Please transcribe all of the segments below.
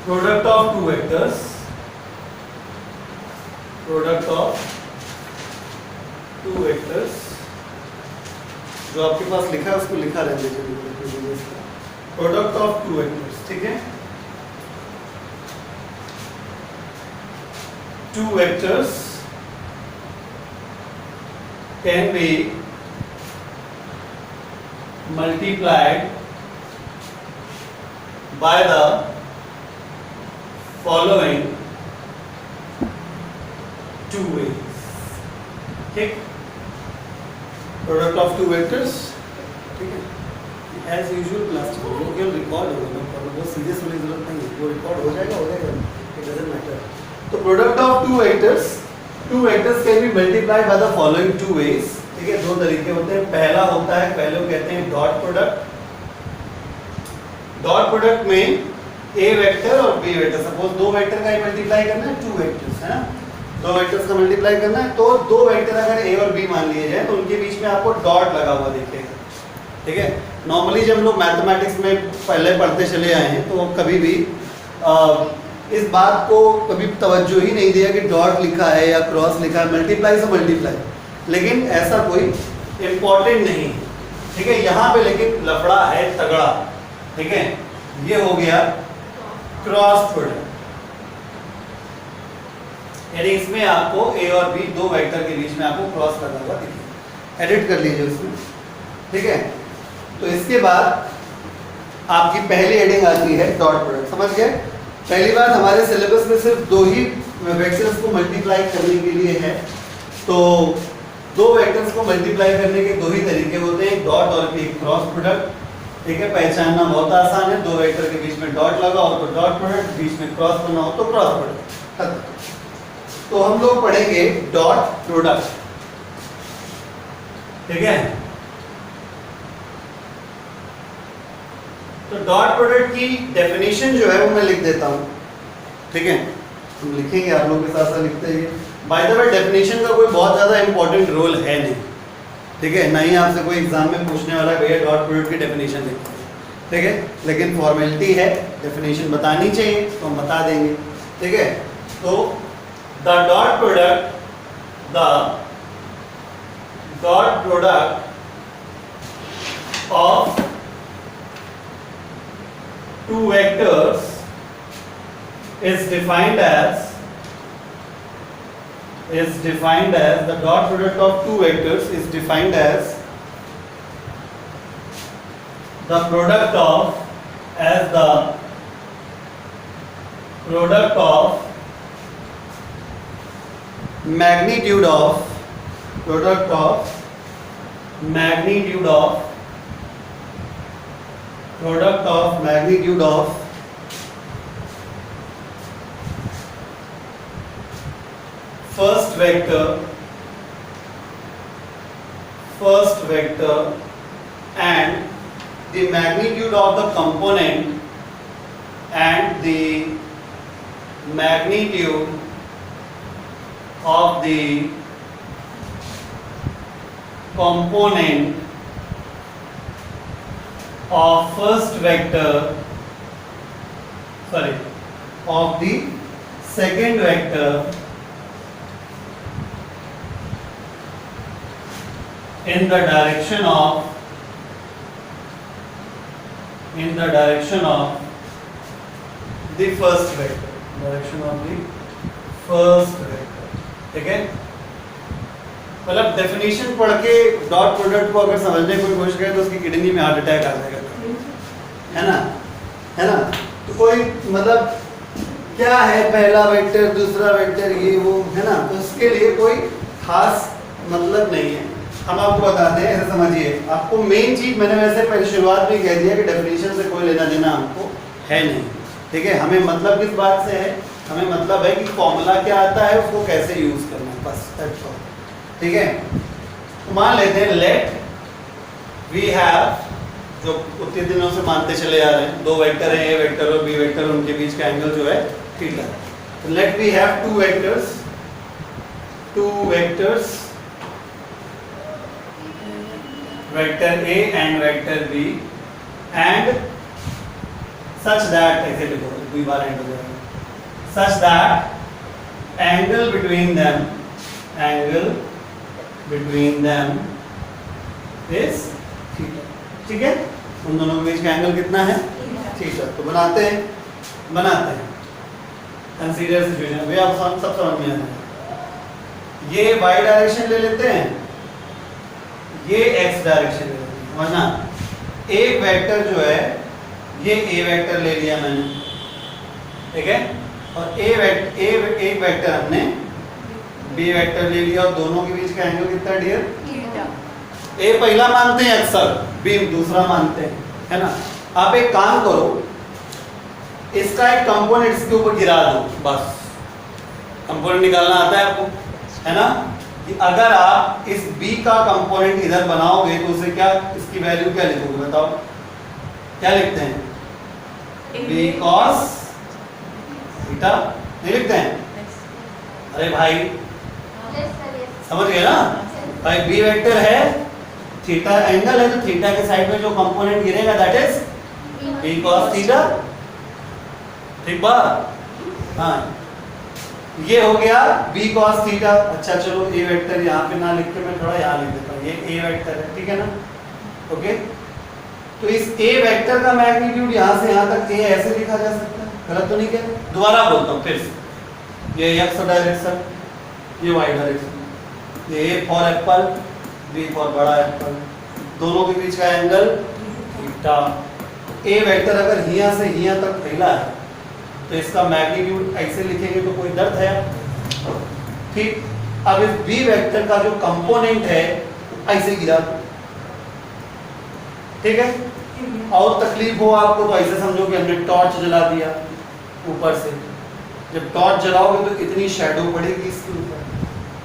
Product of two vectors, product of two vectors, जो आपके पास लिखा है उसको लिखा रहने दीजिए, प्रोडक्ट ऑफ टू वेक्टर्स, ठीक है। To vectors can B multiplied by the following two ways, ठीक। प्रोडक्ट ऑफ टू वेक्टर्स, ठीक है। एज यूजुअल क्लास वो केवल रिकॉर्ड होगा ना, बहुत सीरियस होने की जरूरत नहीं है, वो रिकॉर्ड हो जाएगा, इट डजंट मैटर। तो product of two vectors can be multiplied by the following two ways, ठीक है। दो तरीके होते हैं। पहला होता है, पहले वो कहते हैं डॉट प्रोडक्ट। डॉट प्रोडक्ट में ए वेक्टर और बी वेक्टर, सपोज दो वेक्टर का मल्टीप्लाई करना है, टू वेक्टर्स है ना, दो वेक्टर्स का मल्टीप्लाई करना है, तो दो वेक्टर अगर ए और बी मान लिए जाए तो उनके बीच में आपको डॉट लगा हुआ दिखेगा, ठीक है। नॉर्मली जब लोग मैथमेटिक्स में पहले पढ़ते चले आए हैं तो कभी भी इस बात को कभी तवज्जो ही नहीं दिया कि डॉट लिखा है या क्रॉस लिखा है, मल्टीप्लाई से मल्टीप्लाई, लेकिन ऐसा कोई इम्पोर्टेंट नहीं है, ठीक है। यहाँ पे लेकिन लफड़ा है तगड़ा, ठीक है। ये हो गया क्रॉस प्रोडक्ट, यानी इसमें आपको ए और बी दो वेक्टर के बीच में आपको क्रॉस लगा हुआ दिखेगा। एडिट कर लीजिए उसमें, ठीक है। तो इसके बाद आपकी पहली हेडिंग आती है डॉट प्रोडक्ट, समझ गए। पहली बात, हमारे सिलेबस में सिर्फ दो ही वेक्टर्स को मल्टीप्लाई करने के लिए है, तो दो वेक्टर्स को मल्टीप्लाई करने के दो ही तरीके होते हैं, एक डॉट और एक क्रॉस प्रोडक्ट, ठीक है। पहचानना बहुत आसान है, दो वेक्टर के बीच में डॉट लगा हो तो डॉट प्रोडक्ट, बीच में क्रॉस बना हो तो क्रॉस प्रोडक्ट। तो हम लोग पढ़ेंगे डॉट प्रोडक्ट, ठीक है। तो डॉट प्रोडक्ट की डेफिनेशन जो है वो मैं लिख देता हूं, ठीक है। हम लिखेंगे, आप लोगों के साथ साथ लिखते हैं। बाय द वे, डेफिनेशन का कोई बहुत ज़्यादा इंपॉर्टेंट रोल है नहीं, ठीक है। ना ही आपसे कोई एग्जाम में पूछने वाला है भैया डॉट प्रोडक्ट की डेफिनेशन लिखो, ठीक है। लेकिन फॉर्मेलिटी है, डेफिनेशन बतानी चाहिए तो हम बता देंगे, ठीक है। तो the dot product of two vectors is defined as the dot product of two vectors is defined as the product of magnitude of first vector and the magnitude of the component and the magnitude of the component of the second vector in the direction of the first vector, ठीक है। मतलब definition पढ़ के dot product को अगर समझने की कोशिश करें तो उसकी किडनी में हार्ट अटैक आ जाएगा, है ना। तो कोई मतलब क्या है पहला वेक्टर दूसरा वेक्टर ये वो, है ना, तो उसके लिए कोई खास मतलब नहीं है। हम आपको बताते हैं, ऐसे समझिए। आपको मेन चीज मैंने वैसे पहले शुरुआत में कह दिया कि डेफिनेशन से कोई लेना देना हमको है नहीं, ठीक है। हमें मतलब किस बात से है, हमें मतलब है कि फॉर्मूला क्या आता है, उसको कैसे यूज करना है, बस दैट्स ऑल, ठीक है। तो मान लेते हैं लेट वी हैव, जो उतने दिनों से मानते चले आ रहे हैं, दो वेक्टर हैं, ए वेक्टर और बी वेक्टर, उनके बीच का एंगल जो है थीटा। तो let we have two vectors vector A and vector B, and such that, ऐसे लिखो कोई बार एंड हो जाएगा, such that angle between them is theta. ठीक है, उन दोनों के बीच का एंगल कितना है? थीटा। तो बनाते हैं कंसीडर सिचुएशन, वे आप सब समझ में आ जाए। ये y डायरेक्शन ले लेते हैं, ये x डायरेक्शन ले लेते हैं। समझना, एक वेक्टर जो है ये a वेक्टर ले लिया मैंने, ठीक है, और एक वेक्टर हमने b वेक्टर ले लिया, और दोनों के बीच का एंगल कितना है डियर? a पहला मानते हैं अक्सर, b दूसरा मानते हैं, है ना। आप एक काम करो, इसका एक कंपोनेंट इसके ऊपर गिरा दो, बस कंपोनेंट निकालना आता है आपको, है ना। कि अगर आप इस b का कंपोनेंट इधर बनाओगे तो उसे क्या, इसकी वैल्यू क्या लिखोगे बताओ? क्या लिखते हैं? b cos थीटा नहीं लिखते हैं? अरे भाई समझ गए ना भाई, b वेक्टर है, थीटा एंगल है, तो थीटा के साइड में जो कंपोनेंट गिरेगा that is b cos theta. ठीक बात, हाँ ये हो गया b cos थीटा। अच्छा चलो a वेक्टर यहाँ पे ना लिख के मैं थोड़ा यहाँ लिख देता हूँ, ये a वेक्टर है, ठीक है ना। ओके, तो इस a वेक्टर का मैग्नीट्यूड यहाँ से यहाँ तक a ऐसे लिखा जा सकता है, गलत तो नहीं क्या? दोबारा बोलता हूँ फिर से, ये x डायरेक्शन, ये y डायरेक्शन, ये a for Apple, b for बड़ा एप्पल, दोनों के बीच का एंगल थीटा। a वेक्टर अगर यहाँ से यहाँ तक फैला है तो इसका मैग्नीट्यूड ऐसे लिखेंगे तो कोई दर्द है? ठीक, अब इस b वेक्टर का जो कंपोनेंट है ऐसे गिरा, ठीक है। और तकलीफ हो आपको तो ऐसे समझो कि हमने टॉर्च जला दिया ऊपर से, जब टॉर्च जलाओगे तो इतनी शैडो पड़ेगी इसके ऊपर,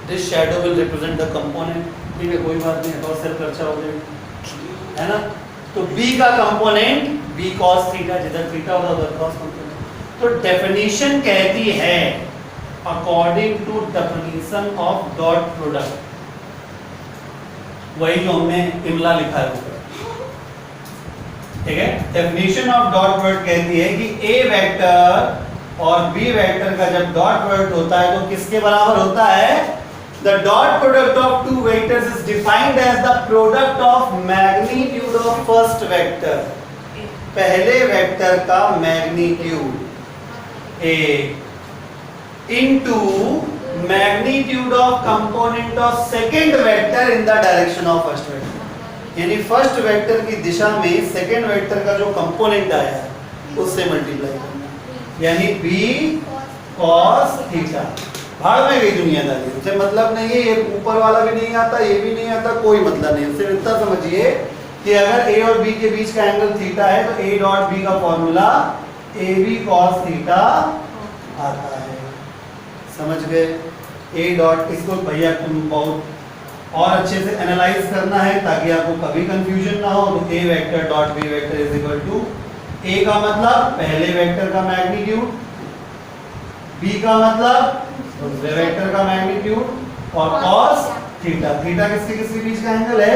this shadow will represent the component. ठीक है, कोई बात नहीं, और सिर्फ खर्चा हो जाएगा, है ना। तो b का कंपोनेंट b cos थीटा, जिधर थीटा होगा उधर cos कंपोनेंट। तो डेफिनेशन कहती है according to definition of dot product, वही जो हमने इमला लिखा है ऊपर, ठीक है। डेफिनेशन ऑफ डॉट प्रोडक्ट कहती है कि a वेक्टर और b वेक्टर का जब डॉट प्रोडक्ट होता है तो किसके बराबर होता है? The dot product of two vectors is defined as the product of magnitude of first vector, पहले वेक्टर का magnitude a into magnitude of component of second vector in the direction of first vector। यानी first vector की दिशा में second vector का जो component आया है उससे मल्टीप्लाई करना, यानी b cos थीटा। भाड़ में गई दुनियादारी, उसे मतलब नहीं है, ये ऊपर वाला भी नहीं आता, ये भी नहीं आता, कोई मतलब नहीं। सिर्फ इतना समझिए कि अगर a और b के बीच का एंगल थीटा है तो a डॉट b का फॉर्मूला ab cos थीटा आता है। समझ गए? a डॉट, इसको भैया तुम बहुत और अच्छे से एनालाइज करना है ताकि आपको कभी कंफ्यूजन ना हो। तो a vector dot b vector is equal to a का मतलब पहले वेक्टर का मैग्नीट्यूड, b का मतलब दूसरे वेक्टर का मैग्नीट्यूड और cos थीटा। थीटा किसके बीच का एंगल है?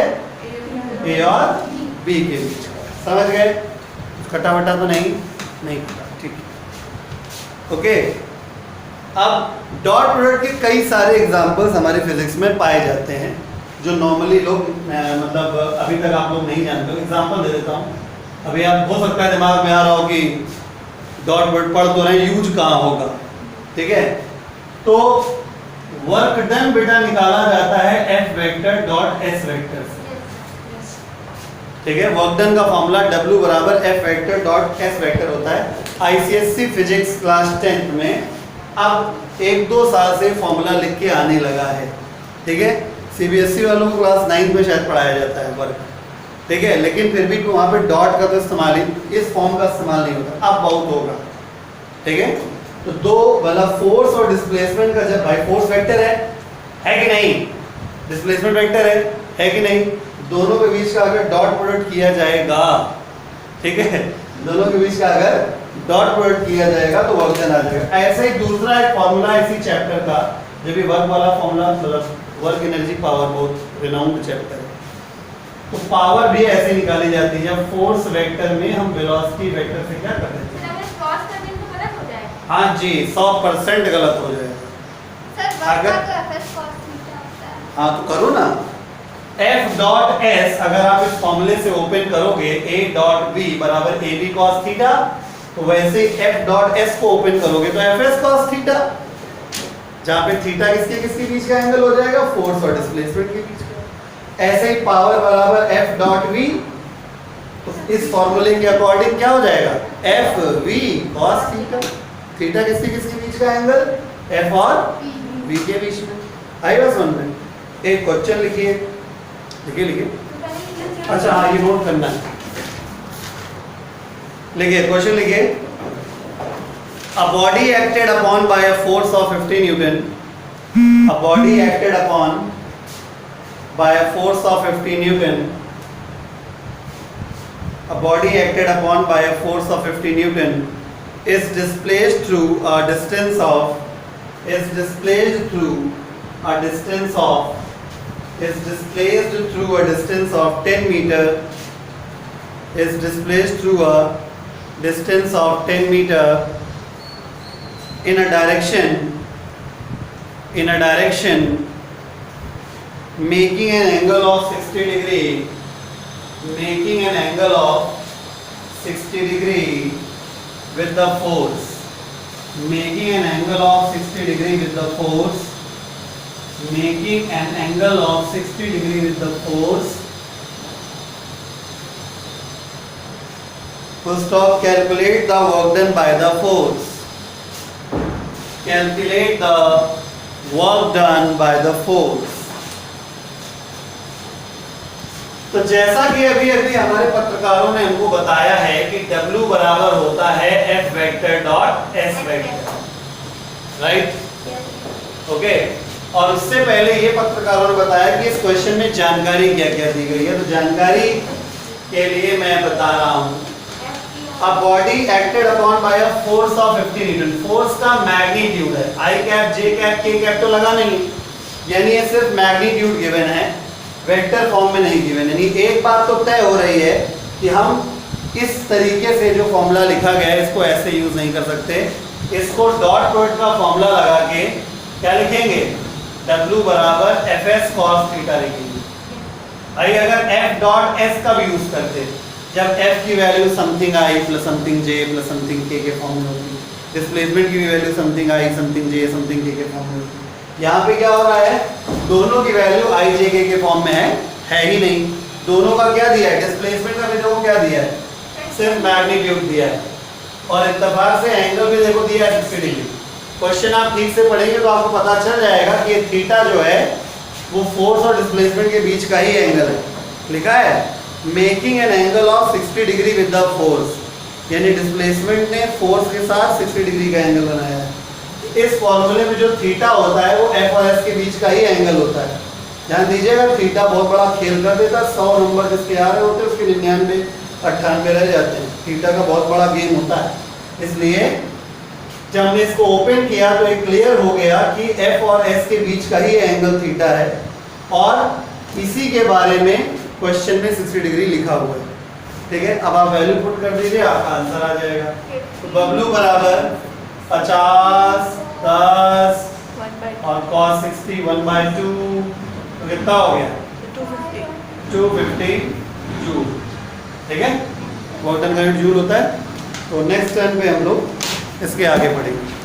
a और b के बीच का। समझ गए? कटा तो नहीं कटा, ठीक है। ओके, अब डॉट प्रोडक्ट के कई सारे एग्जांपल्स हमारे फिजिक्स में पाए जाते हैं जो नॉर्मली लोग मतलब अभी तक आप लोग नहीं जानते हो। एग्जांपल दे देता हूँ, अभी आप हो सकता है दिमाग में आ रहा हो कि डॉट प्रोडक्ट पढ़ तो रहे, यूज कहाँ होगा, ठीक है। तो वर्क डन बेटा निकाला जाता है F vector dot S vector से, ठीक है। वर्क डन का फॉर्मूला W बराबर F vector dot S vector होता है। ICSE फिजिक्स क्लास 10th में अब 1-2 साल से फॉर्मूला लिख के आने लगा है, ठीक है। CBSE वालों को क्लास 9th में शायद पढ़ाया जाता है वर्क, ठीक है, लेकिन फिर भी वहाँ पे डॉट का तो इस्तेमाल ही, इस फॉर्म का इस्तेमाल नहीं होता, अब बहुत होगा, ठीक है। तो दो मतलब फोर्स और डिस्प्लेसमेंट का जब भाई फोर्स वेक्टर है कि नहीं, डिस्प्लेसमेंट वेक्टर है कि नहीं, दोनों के बीच का अगर डॉट प्रोडक्ट किया जाएगा, ठीक है, दोनों के बीच का अगर डॉट प्रोडक्ट किया जाएगा तो वर्क डन आ जाएगा। ऐसे ही दूसरा एक फॉर्मूला इसी चैप्टर का, जो भी वर्क वाला फॉर्मूला, मतलब वर्क एनर्जी पावर, बहुत रिनाउंड चैप्टर है, तो पावर भी ऐसे निकाली जाती है जब फोर्स वेक्टर में हम वेलोसिटी वेक्टर से क्या कर देते हैं। क्रॉस कर दें तो गलत हो जाएगा। हाँ जी, 100% गलत हो जाएगा। सर अगर का एफएस cos थीटा होता है। हाँ तो करो ना, F डॉट S अगर आप इस फॉर्मूले से ओपन करोगे A डॉट B बराबर AB cos थीटा, तो वैसे F डॉट S को ओपन करोगे तो FS cos थीटा, जहाँ पे थीटा किसके बीच का एंगल हो जाएगा, फोर्स और डिस्प्लेसमेंट के बीच का। ऐसे ही पावर बराबर F डॉट V, तो इस फॉर्मूले के अकॉर्डिंग क्या हो जाएगा, FV cos थीटा। थीटा किसके बीच का एंगल, F और V के बीच में। आई बात समझ में। एक क्वेश्चन लिखिए, लिखिए। अच्छा हाँ, ये नोट करना है। लिखिए क्वेश्चन लिखिए। A body acted upon by a force of 50 Newton. A body acted upon by a force of 50 Newton. A body acted upon by a force of 50 Newton is displaced through a distance of 10 meter. Is displaced through a distance of 10 meter in a direction making an angle of 60 degree with the force, making an angle of 60 degree with the force, full stop. Calculate the work done by the force. Calculate the work done by the force. तो जैसा कि अभी हमारे पत्रकारों ने हमको बताया है कि W बराबर होता है F vector dot S vector, right, okay. और उससे पहले ये पत्रकारों ने बताया कि इस क्वेश्चन में जानकारी क्या क्या दी गई है, तो जानकारी के लिए मैं बता रहा हूँ। A body acted upon by a force of 50 Newton. Force का मैग्नीट्यूड है, I cap J cap K cap तो लगा नहीं, यानी ये सिर्फ मैग्नीट्यूड गिवन है, वेक्टर फॉर्म में नहीं गिवन। यानी एक बात तो तय हो रही है कि हम इस तरीके से जो फॉर्मूला लिखा गया है इसको ऐसे यूज नहीं कर सकते, इसको डॉट प्रोडक्ट का फॉर्मूला लगा के क्या लिखेंगे, W बराबर FS cos थीटा लिखेंगे। भाई अगर F डॉट S का भी यूज करते, जब F की value something I plus something J plus something K के फॉर्म में होती है, डिस्प्लेसमेंट की भी value something I something J something K के फॉर्म में होती है। यहाँ पे क्या हो रहा है, दोनों की वैल्यू I J K के फॉर्म में है ही नहीं। दोनों का क्या दिया है, डिस्प्लेसमेंट का भी देखो क्या दिया है, सिर्फ मैग्नीट्यूड दिया है, और इत्तेफाक से एंगल भी देखो दिया है 60 डिग्री। क्वेश्चन आप ठीक से पढ़ेंगे तो आपको पता चल जाएगा कि ये थीटा जो है वो फोर्स और डिस्प्लेसमेंट के बीच का ही एंगल है। लिखा है making an angle of 60 degree with the force, यानी डिस्प्लेसमेंट ने फोर्स के साथ 60 डिग्री का एंगल बनाया है। इस फॉर्मूले में जो थीटा होता है वो F और S के बीच का ही एंगल होता है। ध्यान दीजिएगा, थीटा बहुत बड़ा खेल कर देता है, 100 नंबर जिसके आ रहे होते हैं उसके 99 98 रह जाते हैं। थीटा का बहुत बड़ा गेम होता है, इसलिए जब हमने इसको ओपन किया तो एक क्लियर हो गया कि F और S के बीच का ही एंगल थीटा है, और इसी के बारे में क्वेश्चन में 60 डिग्री लिखा हुआ है। ठीक है, अब आप वैल्यू पुट कर दीजिए, आपका आंसर आ जाएगा। तो W बराबर 50 10 और cos 60 1/2, तो कितना हो गया 250 जूल। ठीक है, वॉट एंड जूल होता है। तो नेक्स्ट टर्न पे हम लोग इसके आगे बढ़ेंगे।